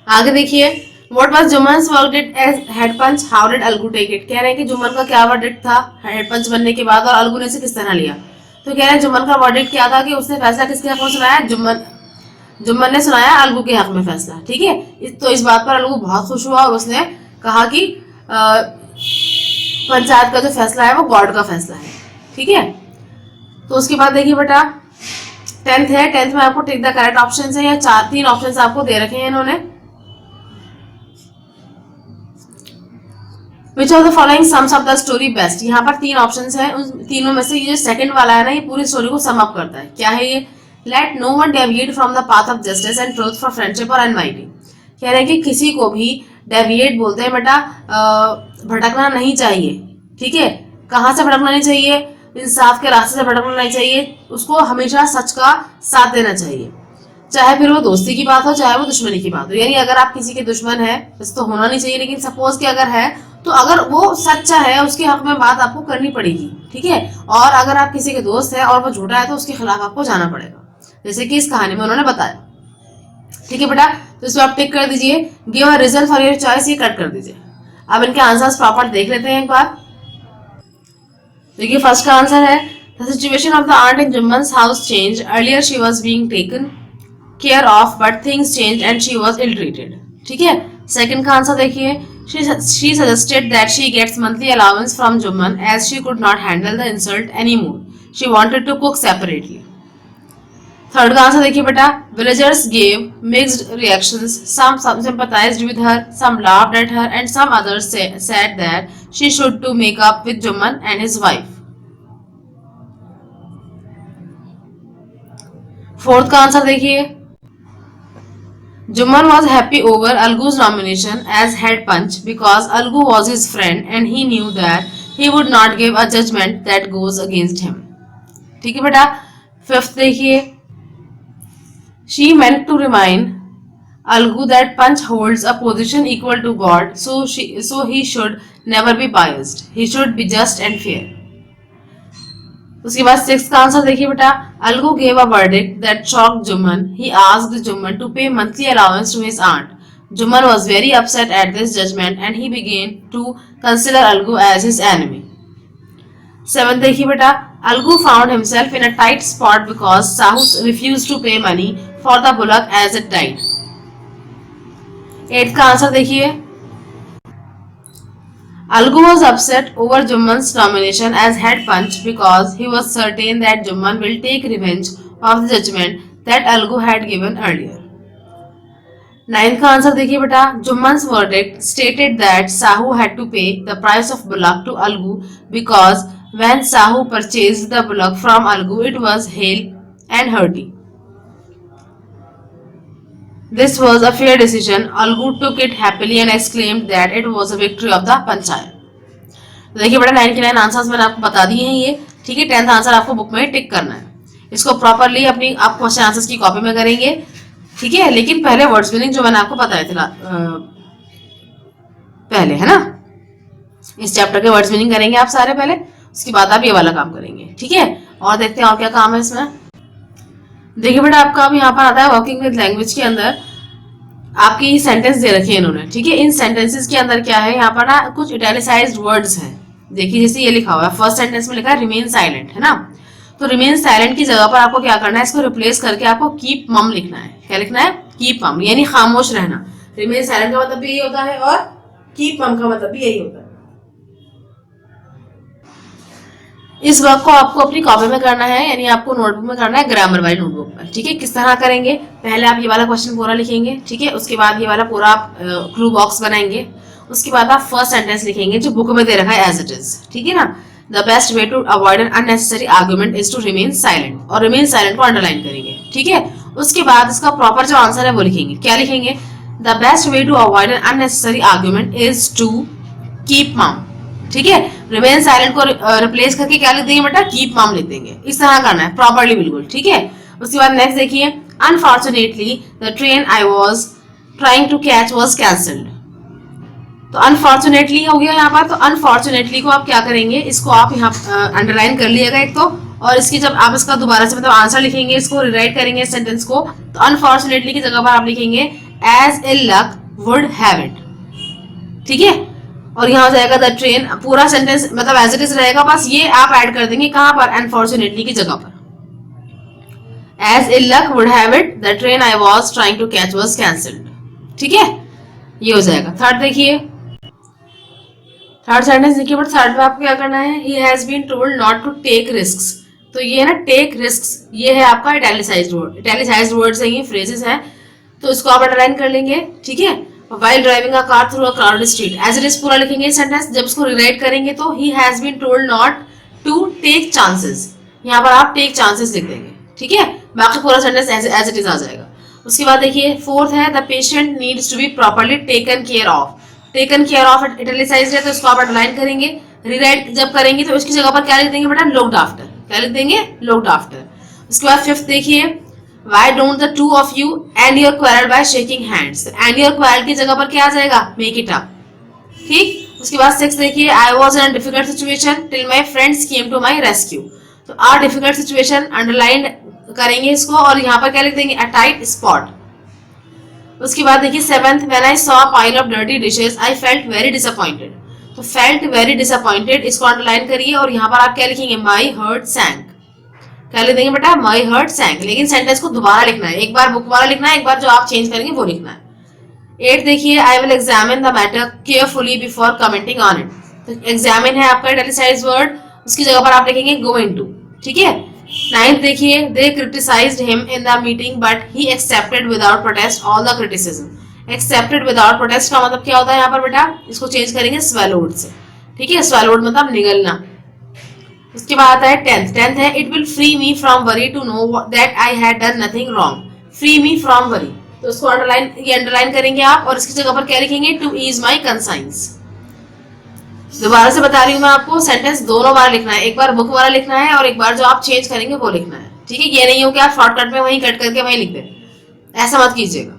आगे देखिए, what was Jumman's verdict as head panch, how did Algu take it. कह रहे हैं कि जुम्मन का क्या वर्डिक्ट था हेड पंच बनने के बाद और अलगू ने इसे किस तरह लिया। तो कह रहे हैं जुम्मन का वर्डिक्ट क्या था कि उसने फैसला किसके हक में सुनाया, जुम्मन ने सुनाया अलगू के हक में फैसला, ठीक है। तो इस बात पर अलगू बहुत खुश हुआ और उसने कहा कि पंचायत का जो फैसला है वो गॉड का फैसला है, ठीक है। तो उसके बाद देखिए बेटा टेंथ है, टेंथ में आपको टेक द करेक्ट ऑप्शन है, या तीन ऑप्शन आपको दे रखे हैं इन्होंने। Which of the following sums up the story best. यहाँ पर तीन ऑप्शंस हैं, उन तीनों में से ये जो सेकंड वाला है ना, ये पूरी स्टोरी को सम अप करता है। क्या है ये? Let no one deviate from the path of justice and truth for friendship और एनवाइटी। कह रहे हैं कि किसी को भी डेविएट बोलते हैं बेटा, भटकना नहीं चाहिए, ठीक है। कहाँ से भटकना नहीं चाहिए? इंसाफ के रास्ते से भटकना नहीं चाहिए, उसको हमेशा सच का साथ देना चाहिए, चाहे फिर वो दोस्ती की बात हो चाहे वो दुश्मनी की बात हो। यानी अगर आप किसी के दुश्मन है, वैसे तो होना नहीं चाहिए, लेकिन सपोज कि अगर है तो अगर वो सच्चा है उसके हक में बात आपको करनी पड़ेगी, ठीक है। और अगर आप किसी के दोस्त है और वो झूठा है तो उसके खिलाफ आपको जाना पड़ेगा, जैसे कि इस कहानी में उन्होंने बताया, ठीक है बेटा। तो इसको आप टिक कर दीजिए, give a reason for your choice, ये कट कर दीजिए। अब इनके आंसर्स प्रॉपर देख लेते हैं एक बार। देखिए फर्स्ट का आंसर है, the situation of the aunt in Jumman's house change, earlier she was being taken care of but things change and she was ill treated, ठीक है। सेकंड का आंसर देखिए, she suggested that she gets monthly allowance from Jumman as she could not handle the insult anymore. She wanted to cook separately. Third का answer देखिए बेटा, villagers gave mixed reactions. Some sympathized with her, some laughed at her, and some others said that she should to make up with Jumman and his wife. Fourth का answer देखिए, Jumman was happy over Algu's nomination as head punch because Algu was his friend and he knew that he would not give a judgment that goes against him. ठीक है बेटा। Fifth देखिए, she meant to remind Algu that punch holds a position equal to God, so he should never be biased. He should be just and fair. उसके बाद six का answer देखिए बेटा, Algu gave a verdict that shocked Jumman. He asked Jumman to pay monthly allowance to his aunt. Jumman was very upset at this judgment and he began to consider Algu as his enemy. Seven देखिए बेटा, Algu found himself in a tight spot because Sahu refused to pay money for the bullock as it died. Eight का answer देखिए, Algu was upset over Jumman's nomination as head punch because he was certain that Jumman will take revenge of the judgment that Algu had given earlier. Ninth का answer देखिए बेटा, Jumman's verdict stated that Sahu had to pay the price of bullock to Algu because when Sahu purchased the bullock from Algu it was hale and hearty. This was a fair decision. Algu took it happily and exclaimed that it was a victory of the panchayat. तो देखिए बेटा 9 के 9 answers मैंने आपको बता दिए हैं ये, ठीक है। 10th आंसर आपको बुक में टिक करना है, इसको प्रॉपरली अपनी आप क्वेश्चन आंसर्स की कॉपी में करेंगे, ठीक है। लेकिन पहले वर्ड्स मीनिंग जो मैंने आपको बताया था पहले, है ना, इस चैप्टर के वर्ड्स मीनिंग करेंगे आप सारे पहले, उसके बाद आप ये वाला काम करेंगे, ठीक है। और देखते हैं और क्या काम है इसमें। देखिए बेटा आपका अब यहाँ पर आता है वर्किंग विद लैंग्वेज के अंदर आपकी सेंटेंस दे रखे हैं इन्होंने, ठीक है। इन सेंटेंसेस के अंदर क्या है, यहाँ पर ना कुछ इटैलिसाइज्ड वर्ड्स हैं। देखिए जैसे ये लिखा हुआ है, फर्स्ट सेंटेंस में लिखा है रिमेन साइलेंट, है ना। तो रिमेन साइलेंट की जगह पर आपको क्या करना है, इसको रिप्लेस करके आपको कीप मम लिखना है। क्या लिखना है, कीप मम, यानी खामोश रहना। रिमेन साइलेंट का मतलब भी यही होता है और कीप मम का मतलब भी यही होता है। इस वर्क को आपको अपनी कॉपी में करना है, यानी आपको नोटबुक में करना है, ग्रामर वाली नोटबुक पर, ठीक है। किस तरह करेंगे, पहले आप ये वाला क्वेश्चन पूरा लिखेंगे, ठीक है। उसके बाद ये वाला पूरा आप क्लू बॉक्स बनाएंगे। उसके बाद आप फर्स्ट सेंटेंस लिखेंगे जो बुक में दे रखा है एज इट इज, ठीक है ना। The best way to avoid an unnecessary argument is to remain silent, और रिमेन साइलेंट को अंडरलाइन करेंगे, ठीक है। उसके बाद इसका प्रॉपर जो आंसर है वो लिखेंगे। क्या लिखेंगे, the best way to avoid an unnecessary argument is to keep mum, ठीक है। रिमेन साइलेंट को रिप्लेस करके क्या लिख देंगे बेटा, कीप मम लिख देंगे। इस तरह करना है प्रॉपर्ली, बिल्कुल, ठीक है। उसके बाद नेक्स्ट देखिए, unfortunately the train I was trying to catch was cancelled. तो अनफॉर्चुनेटली हो गया यहाँ पर, तो अनफॉर्चुनेटली को आप क्या करेंगे, इसको आप यहाँ अंडरलाइन कर लिएगा एक तो, और इसकी जब आप इसका दोबारा से मतलब आंसर लिखेंगे, इसको रिराइट करेंगे इस सेंटेंस को, तो अनफॉर्चुनेटली की जगह पर आप लिखेंगे as ill luck would have it, ठीक है। और यहाँ हो जाएगा द ट्रेन, पूरा सेंटेंस मतलब एज इट इज रहेगा, बस ये आप ऐड कर देंगे कहाँ पर, अनफॉर्चुनेटली की जगह पर। As ill luck would have it the train I was trying to catch was cancelled, ठीक है, ये हो जाएगा। थर्ड देखिए, थर्ड सेंटेंस देखिए, बट थर्ड में आपको क्या करना है, he has been told not to take risks. तो ये है ना टेक रिस्क्स, ये है आपका इटैलिसाइज्ड वर्ड। इटैलिसाइज्ड वर्ड्स हैं ये, फ्रेजेस हैं, तो इसको आप अंडरलाइन कर लेंगे, ठीक है। While driving a car through a crowded street, as it is पूरा लिखेंगे सेंटेंस। जब इसको रिराइट करेंगे तो he has been told not to take chances, यहाँ पर आप take chances लिख देंगे, ठीक है। बाकी पूरा सेंटेंस as it is आ जाएगा। उसके बाद देखिए फोर्थ है, the patient needs to be properly taken care of। taken care of italicised है, तो इसको आप अंडरलाइन करेंगे। रिराइट जब करेंगे तो इसकी जगह पर क्या लिख देंगे बेटा, looked after। क्या लिख देंगे, looked after। उसके बाद फिफ्थ देखिए, Why don't the two of you end your quarrel by shaking hands? End your quarrel की जगह पर क्या आ जाएगा, make it up, ठीक। उसके बाद सिक्स देखिए, I was in a difficult situation till my friends came to my rescue। तो a difficult situation अंडरलाइन करेंगे इसको, और यहाँ पर क्या लिख देंगे, a tight spot। उसके बाद देखिए seventh, when I saw a pile of dirty dishes I felt very disappointed। तो felt very disappointed इसको अंडरलाइन करिए, और यहाँ पर आप क्या लिखेंगे, my heart sank। क्या लिख देंगे बेटा, माई हर्ट सैंक। लेकिन सेंटेंस को दोबारा लिखना है, एक बार बुक वाला लिखना है, एक बार जो आप चेंज करेंगे वो लिखना है। 8 देखिए, I will examine the matter carefully before commenting on it. तो एग्जामिन है आपका इटैलिसाइज्ड वर्ड, उसकी जगह पर आप लिखेंगे गो इनटू, ठीक है। 9 देखिए, they criticized him in the meeting but he accepted without protest all the criticism. Accepted without protest का मतलब क्या होता है यहाँ पर बेटा, इसको चेंज करेंगे स्वैलोड से, ठीक है। स्वैलोड मतलब निगलना। उसके बाद आता है टेंथ है, it will free me from worry to know that I had done nothing wrong. Free me from worry, तो इसको अंडरलाइन करेंगे आप, और इसकी जगह पर क्या लिखेंगे, टू ईज माई कंसाइंस। दोबारा से बता रही हूँ मैं आपको, सेंटेंस दोनों बार लिखना है, एक बार बुक वाला लिखना है और एक बार जो आप चेंज करेंगे वो लिखना है, ठीक है। ये नहीं हो कि आप शॉर्टकट में वहीं कट करके वहीं लिख दें, ऐसा मत कीजिएगा।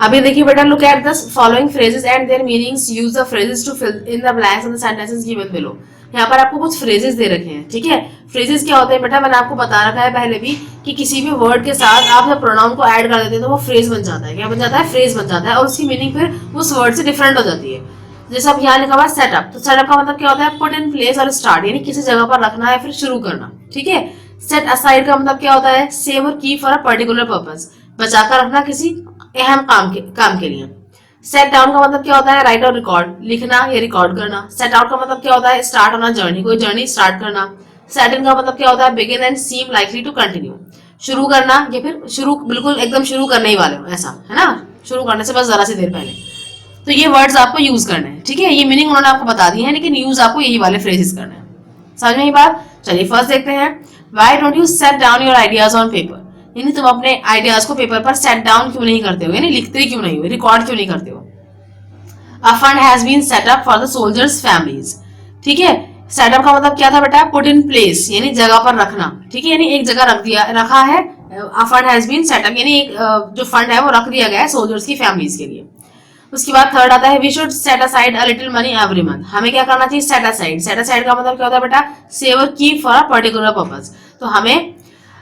अभी देखिए बेटा, look at the following phrases and their meanings, use the phrases to fill in the blanks in the sentences given below. यहाँ पर आपको कुछ फ्रेजेस दे रखे हैं, ठीक है। फ्रेजेस क्या होते हैं बेटा, मैंने आपको बता रखा है पहले भी कि किसी भी वर्ड के साथ आप जब प्रोनाउन को ऐड कर देते हैं तो वो फ्रेज बन जाता है। क्या बन जाता है, फ्रेज बन जाता है, और उसकी मीनिंग फिर उस वर्ड से डिफरेंट हो जाती है। जैसे अब यहाँ लिखा हुआ सेटअप, तो सेटअप का मतलब क्या होता है, पुट इन प्लेस और स्टार्ट, यानी किसी जगह पर रखना है फिर शुरू करना, ठीक है। सेट असाइड का मतलब क्या होता है, सेव और keep for a particular purpose, बचाकर रखना किसी अहम काम के लिए। सेट डाउन का मतलब क्या होता है, राइट और रिकॉर्ड, लिखना या रिकॉर्ड करना। सेट आउट का मतलब क्या होता है, स्टार्ट ऑन अ जर्नी, कोई जर्नी स्टार्ट करना। सेट इन का मतलब क्या होता है, begin and seem likely to continue, शुरू करना या फिर शुरू बिल्कुल एकदम शुरू करने ही वाले हो, ऐसा है ना, शुरू करने से बस जरा सी देर पहले। तो ये वर्ड्स आपको यूज करने हैं, ठीक है। ये मीनिंग उन्होंने आपको बता दी है, लेकिन यूज आपको यही वाले फ्रेजेस करने हैं। समझ में ये बात। चलिए फर्स्ट देखते हैं, why don't you set down your ideas on paper. यानी तुम अपने आइडियाज को पेपर पर सेट डाउन क्यों नहीं करते हो, यानी लिखते क्यों नहीं हो, रिकॉर्ड क्यों नहीं करते हो। A fund has been set up for the soldiers families, ठीक है। सेटअप का मतलब क्या था बेटा, पुट इन प्लेस, यानी जगह पर रखना, ठीक है, यानी एक जगह रखा है। A fund has been set up, यानी एक जो फंड है वो रख दिया गया है सोल्जर्स की फैमिलीज के लिए। उसके बाद थर्ड आता है we should set aside a little money every month, हमें क्या करना चाहिए, सेट असाइड। सेट असाइड का मतलब क्या होता है बेटा, सेव और keep for a particular purpose. तो हमें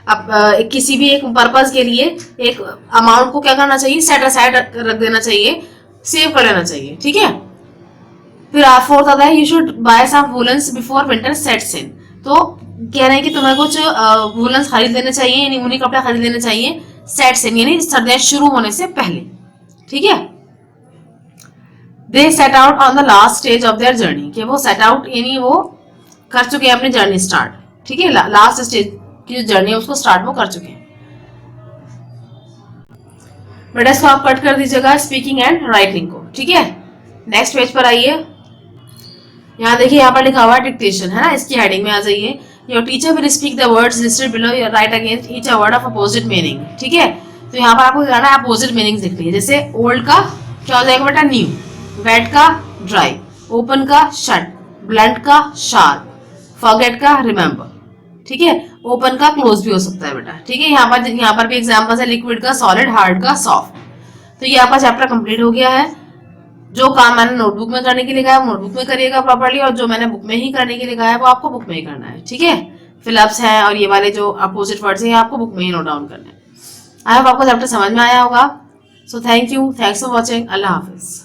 अब किसी भी एक पर्पज के लिए एक अमाउंट को क्या करना चाहिए, सेट असाइड रख देना चाहिए, सेव कर लेना चाहिए, ठीक है। फिर फोर्थ आता है you should buy some woollens before winter sets in, तो कह रहे हैं कि तुम्हें कुछ वूलन्स खरीद लेने चाहिए, यानी ऊनी कपड़े खरीद लेने चाहिए, सेट्स इन यानी सर्दियां शुरू होने से पहले, ठीक है। They set out on the last stage of their journey, कि वो सेट आउट यानी वो कर चुके हैं अपनी जर्नी स्टार्ट, ठीक है, लास्ट स्टेज की जो जर्नी है उसको स्टार्ट वो कर चुके हैं। बेटा इसको आप कट कर दीजिएगा स्पीकिंग एंड राइटिंग को, ठीक है। नेक्स्ट पेज पर आइए, यहाँ देखिए यहाँ पर लिखा हुआ है डिक्टेशन, है ना, इसकी हेडिंग में आ जाइए। Your teacher will speak the words listed below, right against each a word of opposite meaning, ठीक है। तो यहाँ पर आपको करना है अपोजिट मीनिंग लिखनी है, जैसे ओल्ड का क्या हो जाएगा बेटा, न्यू, वेट का ड्राई, ओपन का शट, ब्लंट का शार्प, फॉरगेट का रिमेंबर, ठीक है। ओपन का क्लोज भी हो सकता है बेटा, ठीक है। यहाँ पर भी एग्जांपल्स है, लिक्विड का सॉलिड, हार्ड का सॉफ्ट। तो ये आपका चैप्टर कंप्लीट हो गया है। जो काम मैंने नोटबुक में करने के लिए कहा है वो नोटबुक में करिएगा प्रॉपर्ली, और जो मैंने बुक में ही करने के लिए कहा है वो आपको बुक में ही करना है, ठीक है। फिलअप्स हैं और ये वाले जो अपोजिट वर्ड्स हैं आपको बुक में ही नोट डाउन करना है। आई होप आपको चैप्टर समझ में आया होगा। So thank you, thanks for watching, Allah Hafiz.